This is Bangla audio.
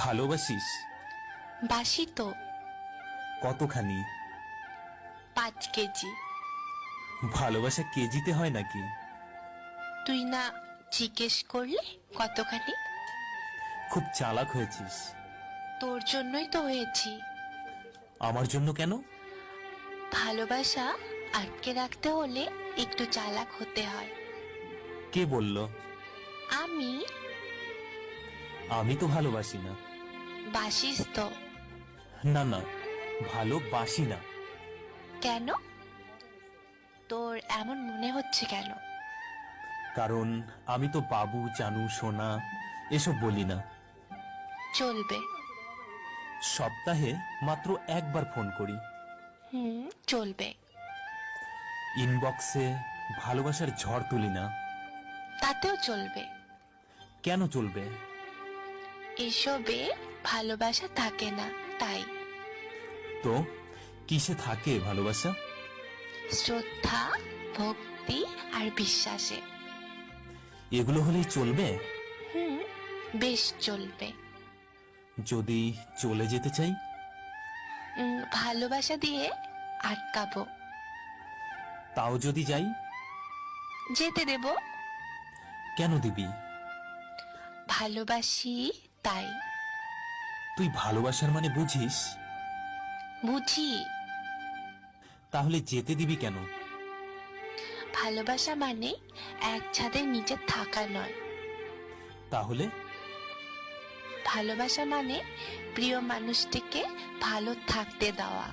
ভালোবাসিস? বাসি তো। কতখানি? 5 কেজি। ভালোবাসা কেজিতে হয় নাকি? তুই না জিজ্ঞেস করলে কতখানি? খুব চালাক হয়েছিস। তোর জন্যই তো হয়েছি। আমার জন্য কেন? ভালোবাসা আটকে রাখতে হলে একটু চালাক হতে হয়। কে বলল? আমি। আমি তো ভালোবাসি না। বাসিস তো। না না, ভালোবাসি না। কেন? তোর এমন মনে হচ্ছে কেন? কারণ আমি তো বাবু, জানু, সোনা এসব বলি না। চলবে। সপ্তাহে মাত্র একবার ফোন করি। চলবে। ইনবক্সে ভালোবাসার ঝড় তুলি না। তাতেও চলবে। কেন চলবে? এসবে ভালোবাসা থাকে না, তাই। তো কিসে থাকে ভালোবাসা? শ্রদ্ধা, ভক্তি আর বিশ্বাসে। এগুলো হলেই চলবে? বেশ চলবে। যদি চলে যেতে চাই? ভালোবাসা দিয়ে আটকাবো। তাও যদি যাই? যেতে দেব। কেন দিবি? ভালোবাসি তাই। তুই ভালোবাসার মানে বুঝিস? বুঝি। তাহলে যেতে দিবি কেন? ভালোবাসা মানে এক ছাদের নিচে থাকা নয়। তাহলে? ভালোবাসা মানে প্রিয় মানুষটিকে ভালো থাকতে দেওয়া।